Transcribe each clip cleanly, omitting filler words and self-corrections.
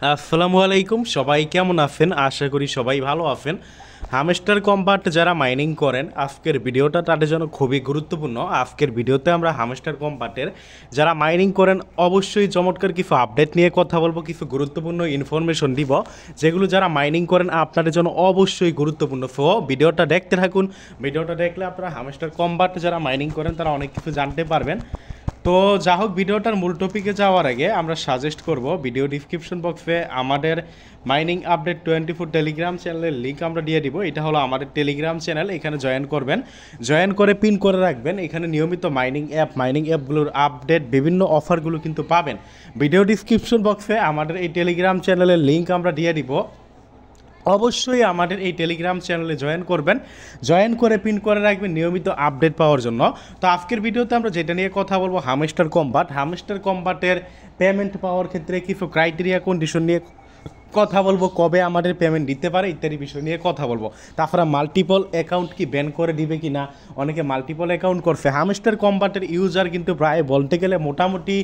আসসালামু আলাইকুম, সবাই কেমন আছেন? আশা করি সবাই ভালো আছেন। হামস্টার কম্বাট যারা মাইনিং করেন, আজকের ভিডিওটা তাদের জন্য খুবই গুরুত্বপূর্ণ। আজকের ভিডিওতে আমরা হামস্টার কম্বাটের যারা মাইনিং করেন অবশ্যই চমৎকার কিছু আপডেট নিয়ে কথা বলবো, কিছু গুরুত্বপূর্ণ ইনফরমেশন দিব যেগুলো যারা মাইনিং করেন আপনাদের জন্য অবশ্যই গুরুত্বপূর্ণ। সো ভিডিওটা দেখতে থাকুন। ভিডিওটা দেখলে আপনারা হামস্টার কম্বাট যারা মাইনিং করেন তারা অনেক কিছু জানতে পারবেন। তো যা হোক, ভিডিওটার মূল টপিকে যাওয়ার আগে আমরা সাজেস্ট করব ভিডিও ডিসক্রিপশন বক্সে আমাদের মাইনিং আপডেট 24 টেলিগ্রাম চ্যানেলের লিঙ্ক আমরা দিয়ে দিব। এটা হলো আমাদের টেলিগ্রাম চ্যানেল, এখানে জয়েন করবেন, জয়েন করে পিন করে রাখবেন। এখানে নিয়মিত মাইনিং অ্যাপগুলোর আপডেট, বিভিন্ন অফারগুলো কিন্তু পাবেন। ভিডিও ডিসক্রিপশন বক্সে আমাদের এই টেলিগ্রাম চ্যানেলের লিঙ্ক আমরা দিয়ে দিব। অবশ্যই আমাদের এই টেলিগ্রাম চ্যানেলে জয়েন করবেন, জয়েন করে পিন করে রাখবেন নিয়মিত আপডেট পাওয়ার জন্য। তো আজকের ভিডিওতে আমরা যেটা নিয়ে কথা বলবো, হামস্টার কম্বাটের পেমেন্ট পাওয়ার ক্ষেত্রে কিছু ক্রাইটেরিয়া কন্ডিশন নিয়ে কথা বলবো, কবে আমাদের পেমেন্ট দিতে পারে ইত্যাদি বিষয় নিয়ে কথা বলবো। তারপরে মাল্টিপল অ্যাকাউন্ট কি ব্যান করে দিবে কি না, অনেকে মাল্টিপল অ্যাকাউন্ট করছে। হামস্টার কম্বাটের ইউজার কিন্তু প্রায় বলতে গেলে মোটামুটি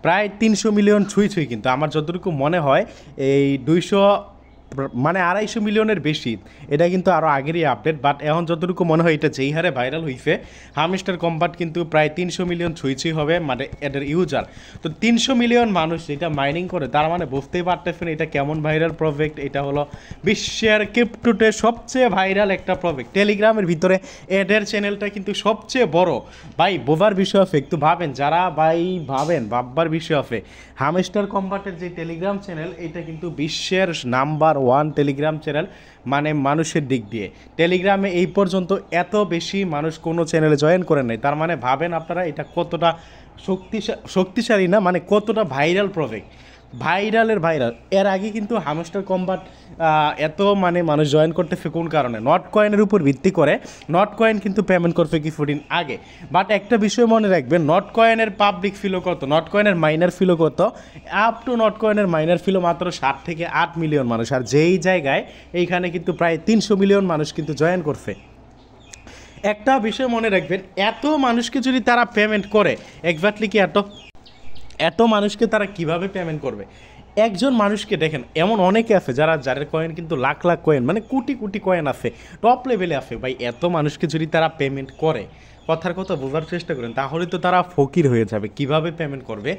প্রায় 300 মিলিয়ন ছুঁই কিন্তু আমার যতটুকু মনে হয় এই 250 মিলিয়নের বেশি। এটা কিন্তু আরও আগেরই আপডেট, বাট এখন যতটুকু মনে হয় এটা যেই হারে ভাইরাল হয়েছে হামস্টার কম্বাট কিন্তু প্রায় 300 মিলিয়ন ছুঁই হবে মানে এদের ইউজার। তো 300 মিলিয়ন মানুষ যেটা মাইনিং করে, তার মানে বুঝতেই পারতেছেন এটা কেমন ভাইরাল প্রজেক্ট। এটা হলো বিশ্বের ক্রিপ্টোতে সবচেয়ে ভাইরাল একটা প্রজেক্ট। টেলিগ্রামের ভিতরে এদের চ্যানেলটা কিন্তু সবচেয়ে বড়। ভাই বোবার বিষয় আছে, একটু ভাবেন, যারা ভাববার বিষয় আছে। হামস্টার কম্বাটের যে টেলিগ্রাম চ্যানেল, এটা কিন্তু বিশ্বের নাম্বার 1 টেলিগ্রাম চ্যানেল, মানে মানুষের দিক দিয়ে টেলিগ্রামে এই পর্যন্ত এত বেশি মানুষ কোনো চ্যানেলে জয়েন করে নাই। তার মানে ভাবেন আপনারা এটা কতটা শক্তিশালী না, মানে কতটা ভাইরাল প্রজেক্ট, ভাইরাল। এর আগে কিন্তু হামস্টার কম্বাট এত মানে মানুষ জয়েন করতেছে কোন কারণে? নট কয়েনের উপর ভিত্তি করে। নট কয়েন কিন্তু পেমেন্ট করছে কিছুদিন আগে, বাট একটা বিষয় মনে রাখবেন, নট কয়েনের পাবলিক ফিলও কত, নট কয়েনের মাইনার ফিলও কত, আপ টু নট কয়েনের মাইনার ফিলও মাত্র 7 থেকে 8 মিলিয়ন মানুষ। আর যেই জায়গায় এইখানে কিন্তু প্রায় 300 মিলিয়ন মানুষ কিন্তু জয়েন করছে। একটা বিষয় মনে রাখবেন, এত মানুষকে যদি তারা পেমেন্ট করে, এক্স্যাক্টলি কি এত মানুষকে তারা কিভাবে পেমেন্ট করবে? একজন মানুষকে দেখেন, এমন অনেকে আছে যাদের কয়েন কিন্তু লাখ লাখ কয়েন, মানে কোটি কোটি কয়েন আছে, টপ লেভেলে আছে। ভাই এত মানুষকে যদি তারা পেমেন্ট করে, কথার কথা বোঝার চেষ্টা করেন, তাহলে তো তারা ফকির হয়ে যাবে। কিভাবে পেমেন্ট করবে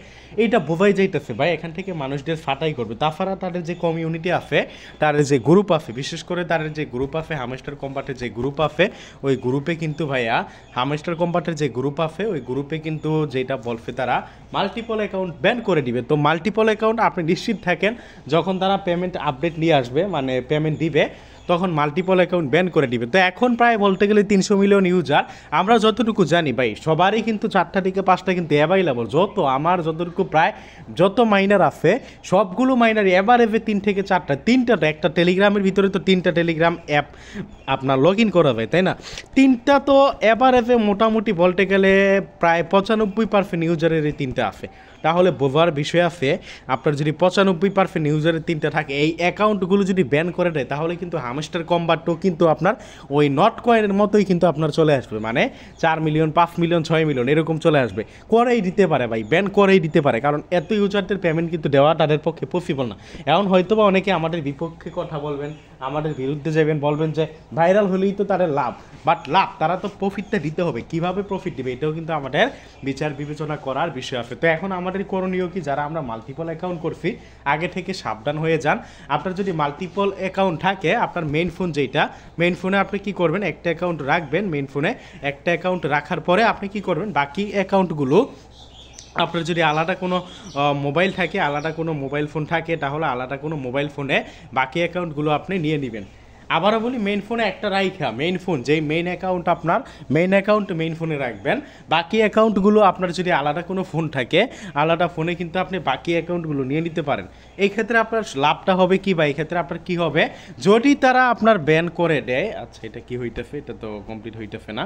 এইটা বোঝাই যাইতেছে। ভাই এখান থেকে মানুষদের ফাটাই করবে। তাছাড়া তাদের যে কমিউনিটি আছে, তাদের যে গ্রুপ আছে, বিশেষ করে তাদের যে গ্রুপ আছে হামস্টার কম্বাটের যে গ্রুপ আছে, ওই গ্রুপে কিন্তু ভাইয়া হামস্টার কম্বাটের যে গ্রুপ আছে ওই গ্রুপে কিন্তু যেটা বলছে তারা মাল্টিপল অ্যাকাউন্ট ব্যান করে দিবে। তো মাল্টিপল অ্যাকাউন্ট আপনি নিশ্চিত থাকেন, যখন তারা পেমেন্ট আপডেট নিয়ে আসবে, মানে পেমেন্ট দিবে, তখন মাল্টিপল অ্যাকাউন্ট ব্যান করে দিবে। তো এখন প্রায় বলতে গেলে 300 মিলিয়ন ইউজার, আমরা যতটুকু জানি ভাই সবারই কিন্তু 4টা থেকে 5টা কিন্তু অ্যাভাইলেবল। আমার যতটুকু প্রায় যত মাইনার আছে সবগুলো মাইনার এভারেজে 3 থেকে 4টা, একটা টেলিগ্রামের ভিতরে তো 3টা টেলিগ্রাম অ্যাপ আপনার লগ ইন করা যায়, তাই না? 3টা তো এভারেজে মোটামুটি বলতে গেলে প্রায় 95% ইউজারের এই 3টা আছে। তাহলে বোঝার বিষয় আছে, আপনার যদি 95% ইউজারের 3টা থাকে, এই অ্যাকাউন্টগুলো যদি ব্যান করে দেয়, তাহলে কিন্তু হামস্টার কম্বাটও কিন্তু আপনার ওই নট কয়েনের মতোই কিন্তু আপনার চলে আসবে, মানে 4 মিলিয়ন 5 মিলিয়ন 6 মিলিয়ন এরকম চলে আসবে। করেই দিতে পারে ভাই, ব্যান করেই দিতে পারে, কারণ এত ইউজারদের পেমেন্ট কিন্তু দেওয়া তাদের পক্ষে পসিবল না। এখন হয়তো বা অনেকে আমাদের বিপক্ষে কথা বলবেন, আমাদের বিরুদ্ধে যাবেন, বলবেন যে ভাইরাল হলেই তো তাদের লাভ, বাট তারা তো প্রফিটটা দিতে হবে। কিভাবে প্রফিট দিবে এটাও কিন্তু আমাদের বিচার বিবেচনা করার বিষয় আছে। তো এখন আমাদের করণীয় কি? যারা আমরা মাল্টিপল অ্যাকাউন্ট করছি, আগে থেকে সাবধান হয়ে যান। আপনার যদি মাল্টিপল অ্যাকাউন্ট থাকে, আপনার মেইন ফোন যেটা, মেইন ফোনে আপনি কি করবেন, একটা অ্যাকাউন্ট রাখবেন। মেইন ফোনে একটা অ্যাকাউন্ট রাখার পরে আপনি কি করবেন, বাকি অ্যাকাউন্টগুলো আপনার যদি আলাদা কোনো মোবাইল থাকে, আলাদা কোনো মোবাইল ফোন থাকে, তাহলে আলাদা কোনো মোবাইল ফোনে বাকি অ্যাকাউন্টগুলো আপনি নিয়ে নেবেন। আবারও বলি, মেইন ফোনে একটা রাইখা, মেইন ফোন যেই মেইন অ্যাকাউন্ট আপনার মেইন ফোনে রাখবেন। বাকি অ্যাকাউন্টগুলো আপনার যদি আলাদা কোনো ফোন থাকে, আলাদা ফোনে কিন্তু আপনি বাকি অ্যাকাউন্টগুলো নিয়ে নিতে পারেন। এই ক্ষেত্রে আপনার লাভটা হবে কি, বা এই ক্ষেত্রে আপনার কী হবে, যদি তারা আপনার ব্যান করে দেয়, আচ্ছা এটা কি হইতেছে, এটা তো কমপ্লিট হইতেছে না,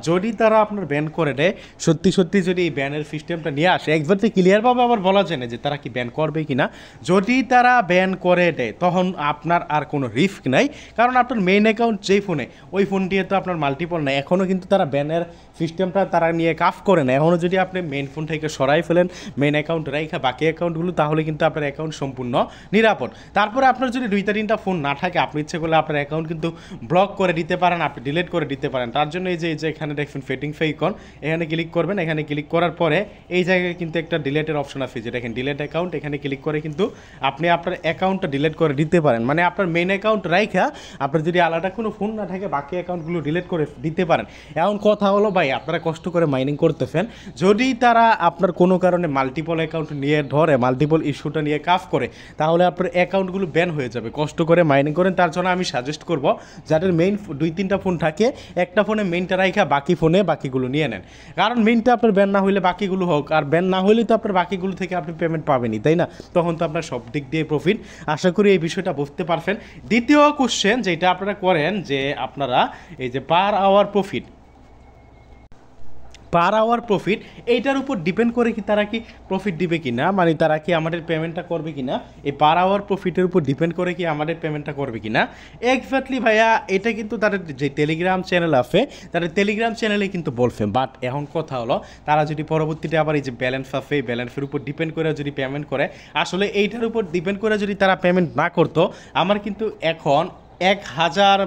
যদি তারা আপনার ব্যান করে দেয়, সত্যি যদি এই ব্যানের সিস্টেমটা নিয়ে আসে, একবারতে ক্লিয়ারভাবে আবার বলা যায় না যে তারা কি ব্যান করবে কি না। যদি তারা ব্যান করে দেয়, তখন আপনার আর কোনো রিস্ক নাই, কারণ আপনার মেইন অ্যাকাউন্ট যেই ফোনে ওই ফোন দিয়ে তো আপনার মাল্টিপল নাই, এখনও কিন্তু তারা ব্যানের সিস্টেমটা তারা নিয়ে কাজ করে না। এখনও যদি আপনি মেইন ফোন থেকে সরাই ফেলেন মেইন অ্যাকাউন্ট রাইখা বাকি অ্যাকাউন্টগুলো, তাহলে কিন্তু আপনার অ্যাকাউন্ট সম্পূর্ণ নিরাপদ। তারপরে আপনার যদি 2-3টা ফোন না থাকে, আপনি ইচ্ছে করলে আপনার অ্যাকাউন্ট কিন্তু ব্লক করে দিতে পারেন, আপনি ডিলিট করে দিতে পারেন। তার জন্য এই যে এখানে দেখবেন ফেটিং ফেইকন, এখানে ক্লিক করবেন। এখানে ক্লিক করার পরে এই জায়গায় কিন্তু একটা ডিলেটের অপশন আছে, যেটা এখানে ডিলেট অ্যাকাউন্ট, এখানে ক্লিক করে কিন্তু আপনি আপনার অ্যাকাউন্টটা ডিলিট করে দিতে পারেন। মানে আপনার মেইন অ্যাকাউন্ট রাইখা আপনার যদি আলাদা কোনো ফোন না থাকে বাকি অ্যাকাউন্টগুলো ডিলিট করে দিতে পারেন। এখন কথা হলো ভাই, আপনারা কষ্ট করে মাইনিং করতেছেন, যদি তারা আপনার কোনো কারণে মাল্টিপল অ্যাকাউন্ট নিয়ে ধরে, মাল্টিপল ইস্যুটা নিয়ে কাজ করে, তাহলে আপনার অ্যাকাউন্টগুলো ব্যান হয়ে যাবে। কষ্ট করে মাইনিং করেন। তার জন্য আমি সাজেস্ট করব যাদের মেইন 2-3টা ফোন থাকে, একটা ফোনে মেইনটা রাইখা বাকি ফোনে বাকিগুলো নিয়ে নেন। কারণ মেইনটা আপনার ব্যান না হইলে বাকিগুলো হোক, আর ব্যান না হইলে তো আপনার বাকিগুলো থেকে আপনি পেমেন্ট পাবেনই, তাই না? তখন তো আপনার সব দিক দিয়ে প্রফিট। আশা করি এই বিষয়টা বুঝতে পারবেন। দ্বিতীয় কোশ্চেন যেটা আপনারা করেন যে আপনারা এই যে পার আওয়ার প্রফিট এইটার উপর ডিপেন্ড করে কি তারা কি প্রফিট দিবে কি না, মানে তারা কি আমাদের পেমেন্টটা করবে কি না, এই পার আওয়ার প্রফিটের উপর ডিপেন্ড করে কি আমাদের পেমেন্টটা করবে কি না। এক্স্যাক্টলি ভাইয়া, এটা কিন্তু তাদের যে টেলিগ্রাম চ্যানেল আছে, তাদের টেলিগ্রাম চ্যানেলে কিন্তু বলছেন। বাট এখন কথা হলো, তারা যদি পরবর্তীতে আবার এই যে ব্যালেন্স আছে, এই ব্যালেন্সের উপর ডিপেন্ড করে যদি পেমেন্ট করে, আসলে এইটার উপর ডিপেন্ড করে যদি তারা পেমেন্ট না করতো, আমার কিন্তু এখন 1000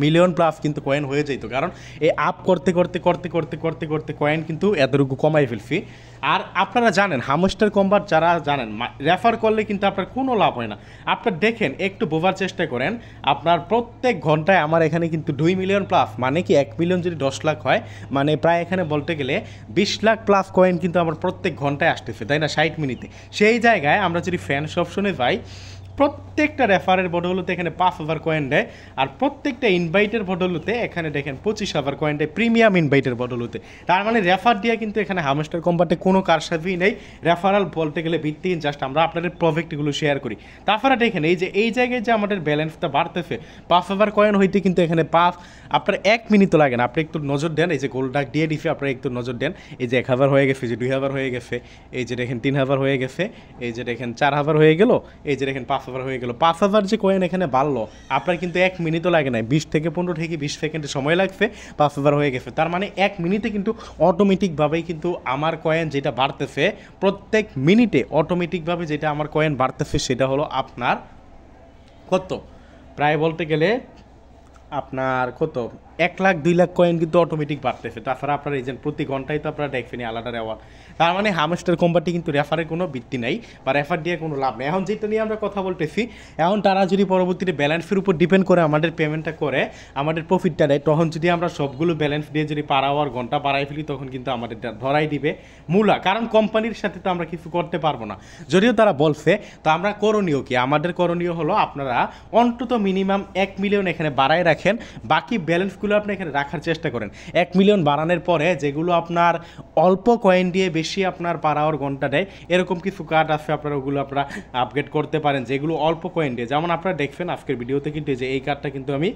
মিলিয়ন প্লাস কিন্তু কয়েন হয়ে যেত। কারণ এই আপ করতে করতে করতে করতে করতে করতে কয়েন কিন্তু এতটুকু কমাই ফেলছি। আর আপনারা জানেন হামস্টার কম্বাট যারা জানেন, রেফার করলে কিন্তু আপনার কোনো লাভ হয় না। আপনার দেখেন, একটু বোঝার চেষ্টা করেন, আপনার প্রত্যেক ঘন্টায় আমার এখানে কিন্তু 2 মিলিয়ন প্লাস, মানে কি 1 মিলিয়ন যদি 10 লাখ হয়, মানে প্রায় এখানে বলতে গেলে 20 লাখ প্লাস কয়েন কিন্তু আমার প্রত্যেক ঘন্টায় আসতেছে, তাই না? 60 মিনিটে। সেই জায়গায় আমরা যদি ফ্যান্স অপশনে যাই, প্রত্যেকটা রেফারের বদৌলতে এখানে 5000 কয়েন দেয়, আর প্রত্যেকটা ইনভাইটের বদৌলতে এখানে দেখেন 25,000 কয়েন দেয়, প্রিমিয়াম ইনভাইটের বদৌলতে। তার মানে রেফার দিয়ে কিন্তু এখানে হামস্টার কম্বাটে কোনো কারসাজি নেই। রেফারাল বলতে গেলে ভিত্তিহীন, জাস্ট আমরা আপনাদের প্রজেক্টগুলো শেয়ার করি। তারপরে দেখেন এই জায়গায় যে আমাদের ব্যালেন্সটা বাড়তেছে, 5000 কয়েন হইতে কিন্তু এখানে আপনার 1 মিনিটও লাগে না। আপনি একটু নজর দেন, এই যে গোল্ড ডাক দিয়ে দিছে, আপনারা একটু নজর দেন, এই যে 1000 হয়ে গেছে, যে 2000 হয়ে গেছে, এই যে দেখেন 3000 হয়ে গেছে, এই যে দেখেন 4000 হয়ে গেল, এই যে দেখেন 5000 হয়ে গেল। 5000 যে কয়েন এখানে বাড়লো, আপনার কিন্তু 1 মিনিটও লাগে না, 20 থেকে 15 থেকে 20 সেকেন্ডে সময় লাগছে, 5000 হয়ে গেছে। তার মানে 1 মিনিটে কিন্তু অটোমেটিকভাবেই কিন্তু আমার কয়েন যেটা বাড়তেছে, প্রত্যেক মিনিটে অটোমেটিকভাবে যেটা আমার কয়েন বাড়তেছে, সেটা হলো আপনার কত, প্রায় বলতে গেলে আপনার কত 1 লাখ 2 লাখ কয়েন কিন্তু অটোমেটিক বাড়তেছে। তাছাড়া আপনার এই যে প্রতি ঘন্টায় তো আপনারা দেখবেন আলাদা রেওয়ার। তার মানে হামস্টার কোম্পানি কিন্তু রেফারের কোনো ভিত্তি নাই, বা রেফার দিয়ে কোনো লাভ নেই। এখন যেটা নিয়ে আমরা কথা বলতেছি, এখন তারা যদি পরবর্তীতে ব্যালেন্সের উপর ডিপেন্ড করে আমাদের পেমেন্টটা করে, আমাদের প্রফিটটা দেয়, তখন যদি আমরা সবগুলো ব্যালেন্স দিয়ে যদি পার আওয়ার ঘন্টা বাড়াই ফেলি, তখন কিন্তু আমাদের ধরাই দিবে মূলা। কারণ কোম্পানির সাথে তো আমরা কিছু করতে পারবো না, যদিও তারা বলছে। তো আমরা করণীয় কি? আমাদের করণীয় হলো আপনারা অন্তত মিনিমাম 1 মিলিয়ন এখানে বাড়াই রাখেন, বাকি ব্যালেন্সগুলো আপনি এখানে রাখার চেষ্টা করেন। 1 মিলিয়ন বাড়ানোর পরে যেগুলো আপনার অল্প কয়েন দিয়ে বেশি আপনার পার আওয়ার ঘন্টা দেয়, এরকম কিছু কার্ড আছে, আপনারা ওগুলো আপনারা আপগ্রেড করতে পারেন, যেগুলো অল্প কয়েন দিয়ে। যেমন আপনারা দেখবেন আজকের ভিডিওতে কিন্তু যে এই কার্ডটা কিন্তু আমি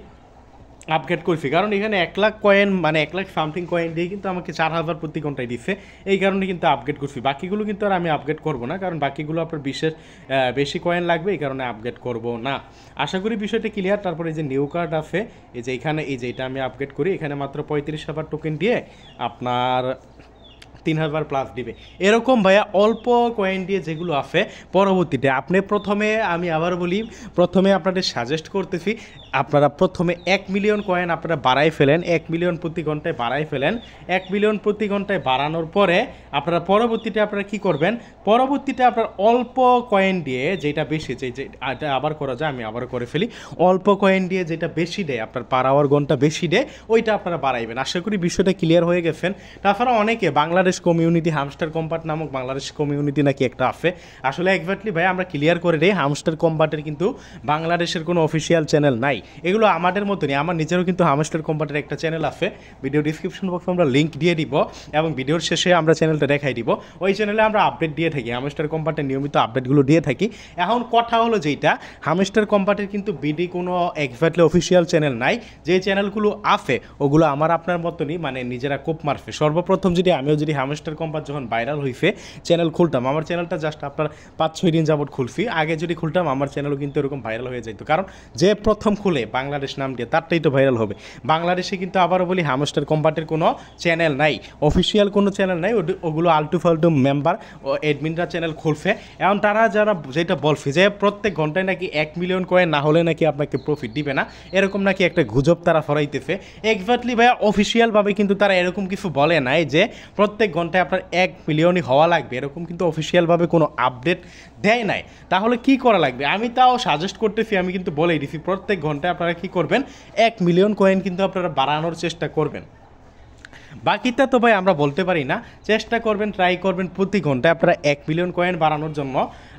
আপগ্রেড করছি, কারণ এখানে 1 লাখ কয়েন, মানে 1 লাখ সামথিং কয়েন দিয়ে কিন্তু আমাকে 4000 প্রতি ঘন্টায় দিচ্ছে, এই কারণে কিন্তু আপগ্রেড করছি। বাকিগুলো কিন্তু আর আমি আপগ্রেড করবো না, কারণ বাকিগুলো আপনার বিশেষ বেশি কয়েন লাগবে, এই কারণে আপগ্রেড করব না। আশা করি বিষয়টা ক্লিয়ার। তারপরে এই যে নিউ কার্ড আছে, এই যে এখানে এই যে এটা আমি আপগ্রেড করি, এখানে মাত্র 35,000 টোকেন দিয়ে আপনার 3000 প্লাস দিবে। এরকম ভাইয়া অল্প কয়েন দিয়ে যেগুলো আছে, পরবর্তীতে আপনি প্রথমে, আমি আবার বলি, প্রথমে আপনাদের সাজেস্ট করতেছি, আপনারা প্রথমে 1 মিলিয়ন কয়েন আপনারা বাড়াই ফেলেন, 1 মিলিয়ন প্রতি ঘন্টায় বাড়াই ফেলেন। 1 মিলিয়ন প্রতি ঘন্টায় বাড়ানোর পরে আপনারা পরবর্তীতে আপনারা কী করবেন, পরবর্তীতে আপনার অল্প কয়েন দিয়ে যেটা বেশি, যে এটা আবার করা যায়, আমি আবার করে ফেলি, অল্প কয়েন দিয়ে যেটা বেশি দেয়, আপনার পার আওয়ার ঘন্টা বেশি দেয়, ওইটা আপনারা বাড়াইবেন। আশা করি বিষয়টা ক্লিয়ার হয়ে গেছেন। তাছাড়া অনেকে বাংলাদেশ কমিউনিটি, হামস্টার কম্বাট নামক বাংলাদেশ কমিউনিটি নাকি একটা আছে, আসলে এক্স্যাক্টলি ভাই আমরা ক্লিয়ার করে দিই, হামস্টার কম্বাটের কিন্তু বাংলাদেশের কোনো অফিসিয়াল চ্যানেল নাই। এগুলো আমাদের মতনই, আমার নিজেরও কিন্তু হামস্টার কম্বাটের একটা চ্যানেল আছে, ভিডিও ডিসক্রিপশন বক্সে আমরা লিঙ্ক দিয়ে দিব, এবং ভিডিওর শেষে আমরা চ্যানেলটা দেখাই দিব। ওই চ্যানেলে আমরা আপডেট দিয়ে থাকি, হামস্টার কম্বাটের নিয়মিত আপডেটগুলো দিয়ে থাকি। এখন কথা হলো যেটা, হামস্টার কম্বাটের কিন্তু বিডি কোনো এক্স্যাক্টলি অফিসিয়াল চ্যানেল নাই। যে চ্যানেলগুলো আছে ওগুলো আমার আপনার মতনই, মানে নিজেরা কোপ মারছে। সর্বপ্রথম যদি আমিও যদি হামস্টার কম্বাট যখন ভাইরাল হইছে চ্যানেল খুলতাম, আমার চ্যানেলটা জাস্ট আপনার 5-6 দিন যাবত খুলছি, আগে যদি খুলতাম আমার চ্যানেলও কিন্তু এরকম ভাইরাল হয়ে যেত। কারণ যে প্রথম খুলে বাংলাদেশ নাম দিয়ে তারটাই তো ভাইরাল হবে। বাংলাদেশে কিন্তু আবারও বলি হামস্টার কম্বাটের কোনো চ্যানেল নাই, অফিসিয়াল কোনো চ্যানেল নাই, ওগুলো আলটু ফালটু মেম্বার ও অ্যাডমিনরা চ্যানেল খুলছে। এখন তারা যারা যেটা বলছে যে প্রত্যেক ঘন্টায় নাকি 1 মিলিয়ন কয়েন না হলে নাকি আপনাকে প্রফিট দিবে না, এরকম নাকি একটা গুজব তারা ফরাইতেছে। এক্স্যাক্টলি ভাইয়া অফিসিয়ালভাবে কিন্তু তারা এরকম কিছু বলে নাই যে প্রত্যেক ঘন্টায় আপনার 1 মিলিয়নই হওয়া লাগবে, এরকম কিন্তু অফিসিয়ালভাবে কোনো আপডেট দেয় নাই। তাহলে কি করা লাগবে? আমি তাও সাজেস্ট করতেছি, আমি কিন্তু বলেই দিছি প্রত্যেক ঘন্টায় আপনারা কি করবেন, 1 মিলিয়ন কয়েন কিন্তু আপনারা বাড়ানোর চেষ্টা করবেন। বাকিটা তো ভাই আমরা বলতে পারি না, চেষ্টা করবেন, ট্রাই করবেন প্রতি ঘন্টায় আপনারা 1 মিলিয়ন কয়েন বাড়ানোর জন্য।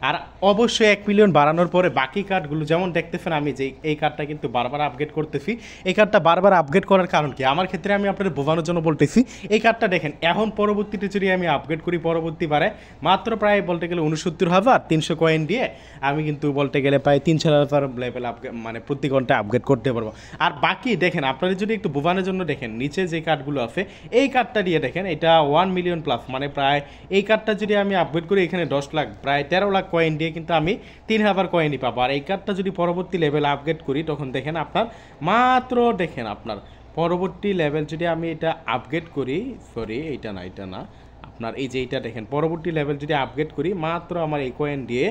আর অবশ্যই 1 মিলিয়ন বাড়ানোর পরে বাকি কার্ডগুলো যেমন দেখতেছেন আমি যে এই কার্ডটা কিন্তু বারবার আপগ্রেড করতেছি। এই কার্ডটা বারবার আপগ্রেড করার কারণ কি? আমার ক্ষেত্রে আমি আপনাদের বোঝানোর জন্য বলতেছি, এই কার্ডটা দেখেন এখন পরবর্তীতে যদি আমি আপগ্রেড করি পরবর্তীবারে মাত্র প্রায় বলতে গেলে 69,300 কয়েন দিয়ে আমি কিন্তু বলতে গেলে প্রায় 3,000 লেভেল মানে প্রতি ঘন্টায় আপগ্রেড করতে পারবো। আর বাকি দেখেন আপনারা যদি একটু বোঝানোর জন্য দেখেন নিচে যে কার্ডগুলো আছে এই কার্ডটা দিয়ে দেখেন এটা 1 মিলিয়ন প্লাস, মানে প্রায় এই কার্ডটা যদি আমি আপগ্রেড করি এখানে 10 লাখ প্রায় 13 লাখ কয়েন দিয়ে কিন্তু আমি 3,000 কয়েনই পাবো। আর এই কার্ডটা যদি পরবর্তী লেভেল আপগ্রেড করি তখন দেখেন আপনার মাত্র দেখেন আপনার পরবর্তী লেভেল যদি আমি এটা আপগ্রেড করি, সরি এটা না আপনার এই যে এইটা দেখেন পরবর্তী লেভেল যদি আপগ্রেড করি মাত্র আমার এই কয়েন দিয়ে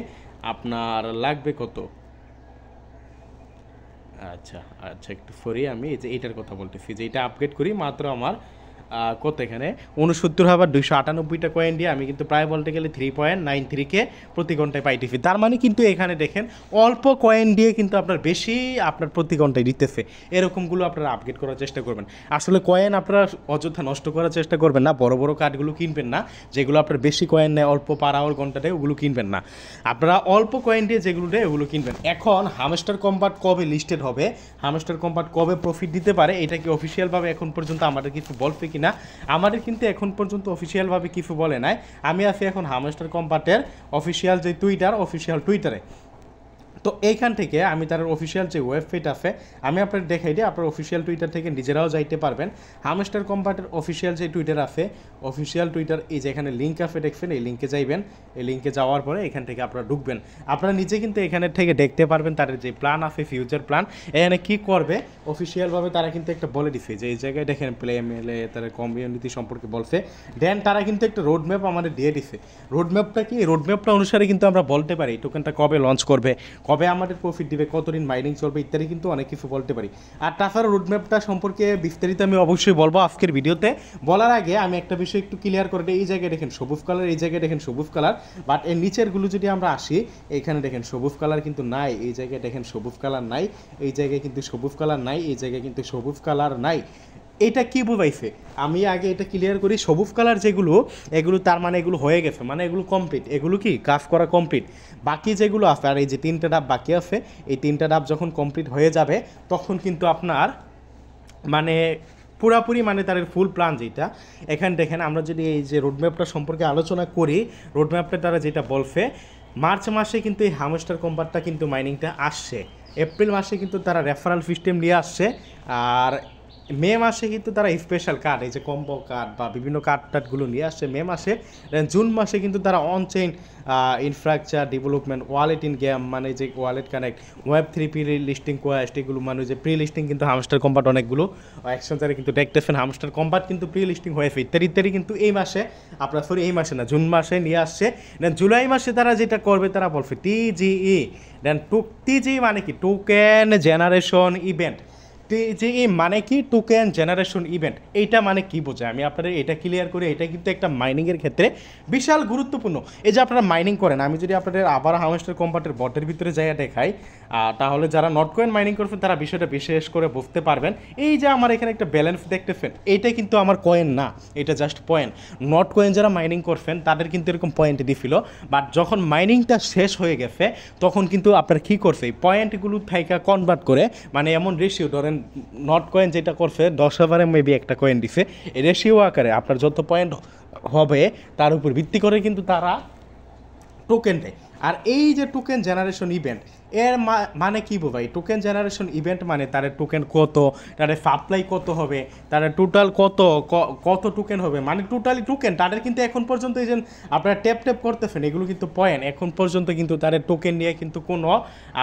আপনার লাগবে কত, আচ্ছা একটু সরি আমি এই যে এইটার কথা বলতেছি যে এটা আপগ্রেড করি মাত্র আমার কত এখানে 69,298টা কয়েন দিয়ে আমি কিন্তু প্রায় বলতে গেলে 3.93K প্রতি ঘন্টায় পাইতেছি। তার মানে কিন্তু এখানে দেখেন অল্প কয়েন দিয়ে কিন্তু আপনার বেশি আপনার প্রতি ঘন্টায় দিতেছে। এরকমগুলো আপনারা আপগ্রেড করার চেষ্টা করবেন। আসলে কয়েন আপনারা অযথা নষ্ট করার চেষ্টা করবেন না, বড় বড় কার্ডগুলো কিনবেন না, যেগুলো আপনার বেশি কয়েন নেয় অল্প পার আওয়ার ঘন্টাতে ওগুলো কিনবেন না, আপনারা অল্প কয়েন দিয়ে যেগুলো দেয় ওগুলো কিনবেন। এখন হামস্টার কম্বাট কবে লিস্টেড হবে, হামস্টার কম্বাট কবে প্রফিট দিতে পারে, এটা কি অফিসিয়ালভাবে এখন পর্যন্ত আমাদের কিছু বলবে কি না? আমাদের কিন্তু এখন পর্যন্ত অফিসিয়ালভাবে কিছু বলে নাই। আমি আছি এখন হামস্টার কম্বাটের অফিসিয়াল যে অফিসিয়াল টুইটারে। তো এইখান থেকে আমি তার অফিসিয়াল যে ওয়েবসাইট আছে আমি আপনার দেখাই দিই, আপনার অফিসিয়াল টুইটার থেকে নিজেরাও যাইতে পারবেন। হামস্টার কম্বাটের অফিসিয়াল যে টুইটার আছে, অফিসিয়াল টুইটার এই যে এখানে লিঙ্ক আছে দেখবেন, এই লিঙ্কে যাইবেন, এই লিঙ্কে যাওয়ার পরে এখান থেকে আপনারা ঢুকবেন। আপনারা নিজে কিন্তু এখানে থেকে দেখতে পারবেন তাদের যে প্ল্যান আছে ফিউচার প্ল্যান, এখানে কী করবে অফিসিয়ালভাবে তারা কিন্তু একটা বলে দিচ্ছে যে এই জায়গায় দেখেন প্লে এমএলএ তারা কমিউনিটি সম্পর্কে বলছে, দেন তারা কিন্তু একটা রোড ম্যাপ আমাদের দিয়ে দিছে। রোড ম্যাপটা কি? রোড ম্যাপটা অনুসারে কিন্তু আমরা বলতে পারি টোকেনটা কবে লঞ্চ করবে, কবে আমাদের প্রফিট দিবে, কতদিন মাইনিং চলবে ইত্যাদি কিন্তু অনেক কিছু বলতে পারি। আর তাছাড়া রোডম্যাপটা সম্পর্কে বিস্তারিত আমি অবশ্যই বলবো আজকের ভিডিওতে। বলার আগে আমি একটা বিষয় একটু ক্লিয়ার করে দিই, এই জায়গায় দেখেন সবুজ কালার, এই জায়গায় দেখেন সবুজ কালার, বাট এর নিচেরগুলো যদি আমরা আসি এখানে দেখেন সবুজ কালার কিন্তু নাই, এই জায়গায় দেখেন সবুজ কালার নাই, এই জায়গায় কিন্তু সবুজ কালার নাই, এই জায়গায় কিন্তু সবুজ কালার নাই। এটা কি বুঝাইছে? আমি আগে এটা ক্লিয়ার করি, সবুজ কালার যেগুলো এগুলো তার মানে এগুলো হয়ে গেছে, মানে এগুলো কমপ্লিট, এগুলো কি কাজ করা কমপ্লিট। বাকি যেগুলো আছে আর এই যে 3টা ধাপ বাকি আছে, এই 3টা ধাপ যখন কমপ্লিট হয়ে যাবে তখন কিন্তু আপনার মানে পুরাপুরি মানে তার ফুল প্ল্যান যেটা এখানে দেখেন। আমরা যদি এই যে রোডম্যাপটা সম্পর্কে আলোচনা করি, রোডম্যাপটা তারা যেটা বলছে মার্চ মাসে কিন্তু এই হামস্টার কম্বাটটা কিন্তু মাইনিংটা আসছে, এপ্রিল মাসে কিন্তু তারা রেফারেল সিস্টেম নিয়ে আসছে, আর মে মাসে কিন্তু তারা স্পেশাল কার্ড এই যে কম্বো কার্ড বা বিভিন্ন কার্ড টার্ডগুলো নিয়ে আসছে মে মাসে। জুন মাসে কিন্তু তারা on-chain infrastructure development wallet in game মানে যে wallet connect Web3 pre listing Quest এগুলো মানে যে প্রি লিস্টিং কিন্তু হামস্টার কম্বাট অনেকগুলো এক্সচেঞ্জারে কিন্তু দেখতেছেন হামস্টার কম্বাট কিন্তু প্রি লিস্টিং হয়েছে ইত্যাদি কিন্তু এই মাসে আপনার সরি এই মাসে না জুন মাসে নিয়ে আসছে। দেন জুলাই মাসে তারা যেটা করবে তারা বলছে TGE, দেন TGE মানে কি টোকেন জেনারেশন ইভেন্ট। TGE মানে কি টোকেন জেনারেশন ইভেন্ট, এইটা মানে কি বোঝায় আমি আপনাদের এটা ক্লিয়ার করি। এটা কিন্তু একটা মাইনিংয়ের ক্ষেত্রে বিশাল গুরুত্বপূর্ণ। এই যে আপনারা মাইনিং করেন, আমি যদি আপনাদের আবার হামস্টার কম্বাটের বটের ভিতরে যাইয়া দেখাই তাহলে যারা নট কয়েন মাইনিং করছেন তারা বিষয়টা বিশেষ করে বুঝতে পারবেন। এই যে আমার এখানে একটা ব্যালেন্স দেখতেছেন, এইটা কিন্তু আমার কয়েন না, এটা জাস্ট পয়েন্ট। নট কয়েন যারা মাইনিং করছেন তাদের কিন্তু এরকম পয়েন্ট দিছিল, বাট যখন মাইনিংটা শেষ হয়ে গেছে তখন কিন্তু আপনারা কী করছে এই পয়েন্টগুলো থেকে কনভার্ট করে মানে এমন রেশিও ধরেন নট কয়েন যেটা করছে 10 ওভারে মেবি একটা কয়েন দিছে, এই রেশিও আকারে আপনার যত পয়েন্ট হবে তার উপর ভিত্তি করে কিন্তু তারা টোকেন দেয়। আর এই যে টোকেন জেনারেশন ইভেন্ট এর মানে কি ভাই, টোকেন জেনারেশন ইভেন্ট মানে তার টোকেন কত, তার সাপ্লাই কত হবে, তার টোটাল কত টোকেন হবে, মানে টোটালি টোকেন তাদের কিন্তু এখন পর্যন্ত এই যে আপনারা ট্যাপ করতেছেন এগুলো কিন্তু পয়েন্ট, এখন পর্যন্ত কিন্তু তাদের টোকেন নিয়ে কিন্তু কোনো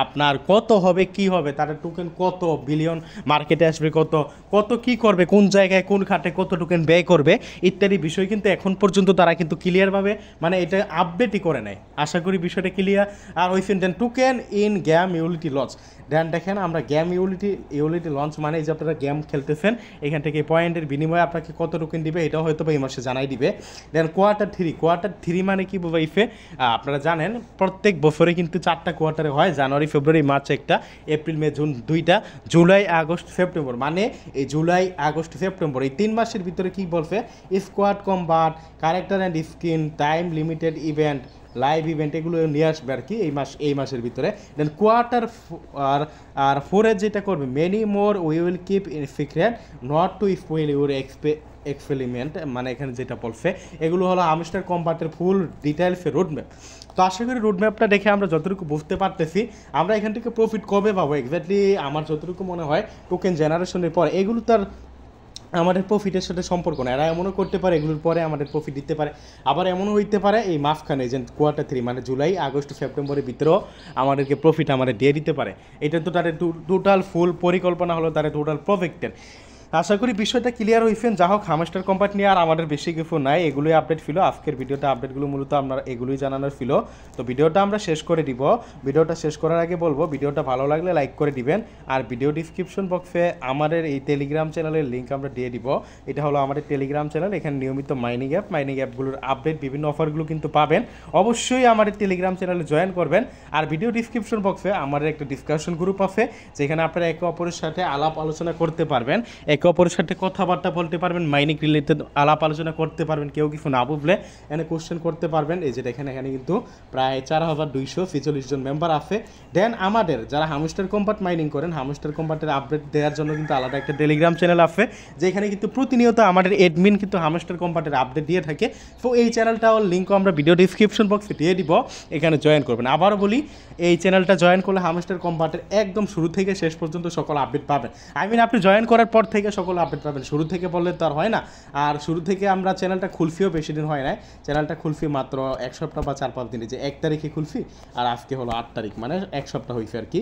আপনার কত হবে কি হবে, তাদের টোকেন কত বিলিয়ন মার্কেটে আসবে, কত কত কি করবে, কোন জায়গায় কোন খাতে কত টোকেন ব্যয় করবে ইত্যাদি বিষয় কিন্তু এখন পর্যন্ত তারা কিন্তু ক্লিয়ারভাবে মানে এটা আপডেটই করে নেয়। আশা করি বিষয়টা ক্লিয়ার। আর হয়েছেন দেন token in game utility launch, দেন দেখেন আমরা গেম ইউলিটি লঞ্চ মানে এই যে আপনারা গেম খেলতেছেন এখান থেকে পয়েন্টের বিনিময়ে আপনাকে কত টোকেন দিবে এটাও হয়তো বা এই মাসে জানাই দিবে। দেন কোয়ার্টার থ্রি মানে কি বুঝাইছে, আপনারা জানেন প্রত্যেক বছরে কিন্তু 4টা কোয়ার্টারে হয়, জানুয়ারি ফেব্রুয়ারি মার্চ একটা, এপ্রিল মে জুন 2টা, জুলাই আগস্ট সেপ্টেম্বর, মানে এই জুলাই আগস্ট সেপ্টেম্বর এই 3 মাসের ভিতরে কি বলছে, squad combat, character and skin, time limited event, live event এগুলো নিয়ে আসবে আর কি এই মাসের ভিতরে। দেন কোয়ার্টার আর ফোরে যেটা করবে, many more we will keep in secret not to spoil your experiment, মানে এখানে যেটা বলছে এগুলো হলো হামস্টার কম্বাটের ফুল ডিটেলসের রোডম্যাপ। তো আশা করি রোডম্যাপটা দেখে আমরা যতটুকু বুঝতে পারতেছি আমরা এখান থেকে প্রফিট কবে পাবো এক্স্যাক্টলি আমার যতটুকু মনে হয় টোকেন জেনারেশনের পর এগুলো তার আমাদের প্রফিটের সাথে সম্পর্ক না, এরা এমনও করতে পারে এগুলোর পরে আমাদের প্রফিট দিতে পারে, আবার এমনও হইতে পারে এই মাঝখানে যে কোয়ার্টার থ্রি মানে জুলাই আগস্ট সেপ্টেম্বরের ভিতরেও আমাদেরকে প্রফিট আমাদের দিয়ে দিতে পারে। এটা তো তাদের টোটাল ফুল পরিকল্পনা হলো তাদের টোটাল প্রজেক্টের। আশা করি বিষয়টা ক্লিয়ার হয়েছেন। যা হোক হামস্টার কম্পার্ট নিয়ে আর আমাদের বেশি কিছু নাই, এগুলোই আপডেট ছিল আজকের ভিডিওটা, আপডেটগুলো মূলত আপনার এগুলোই জানানোর ছিল। তো ভিডিওটা আমরা শেষ করে দিব, ভিডিওটা শেষ করার আগে বলবো ভিডিওটা ভালো লাগলে লাইক করে দিবেন, আর ভিডিও ডিসক্রিপশন বক্সে আমাদের এই টেলিগ্রাম চ্যানেলের লিঙ্ক আমরা দিয়ে দিব। এটা হলো আমাদের টেলিগ্রাম চ্যানেল, এখানে নিয়মিত মাইনিং অ্যাপগুলোর আপডেট বিভিন্ন অফারগুলো কিন্তু পাবেন। অবশ্যই আমাদের টেলিগ্রাম চ্যানেলে জয়েন করবেন। আর ভিডিও ডিসক্রিপশন বক্সে আমাদের একটা ডিসকাশন গ্রুপ আছে যেখানে আপনারা একে অপরের সাথে আলাপ আলোচনা করতে পারবেন, একে অপরের সাথে কথাবার্তা বলতে পারবেন, মাইনিং রিলেটেড আলাপ আলোচনা করতে পারবেন, কেউ কিছু না বুঝলে এখানে কোশ্চেন করতে পারবেন। এই যে এখানে কিন্তু প্রায় 4246 জন মেম্বার আছে। দেন আমাদের যারা হামস্টার কম্পার্ট মাইনিং করেন, হামস্টার কম্পার্টের আপডেট দেওয়ার জন্য কিন্তু আলাদা একটা টেলিগ্রাম চ্যানেল আছে যেখানে কিন্তু প্রতিনিয়ত আমাদের এডমিন কিন্তু হামস্টার কম্পার্টের আপডেট দিয়ে থাকে। তো এই চ্যানেলটাও লিঙ্কও আমরা ভিডিও ডিসক্রিপশন বক্সে দিয়ে দিব, এখানে জয়েন করবেন। আবারও বলি এই চ্যানেলটা জয়েন করলে হামস্টার কম্পার্টের একদম শুরু থেকে শেষ পর্যন্ত সকল আপডেট পাবেন। আপনি জয়েন করার পর থেকে সকল আপডেট পাবেন, শুরু থেকে বললে তো আর হয় না। আর শুরু থেকে আমরা চ্যানেলটা খুলফিও বেশি দিন হয় না, চ্যানেলটা খুলফি মাত্র 1 সপ্তাহ বা 4-5 দিনে, যে 1 তারিখে খুলফি আর আজকে হলো 8 তারিখ, মানে 1 সপ্তাহ হয়েছে আর কি।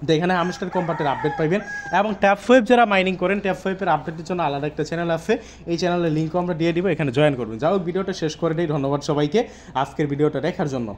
তো এখানে হামস্টার কম্পার্টের আপডেট পাইবেন। এবং ট্যাপওয়েব যারা মাইনিং করেন ট্যাপওয়েবের আপডেটের জন্য আলাদা একটা চ্যানেল আছে, এই চ্যানেলের লিঙ্কও আমরা দিয়ে দিব, এখানে জয়েন করবেন। যাও ভিডিওটা শেষ করে দিই, ধন্যবাদ সবাইকে আজকের ভিডিওটা দেখার জন্য।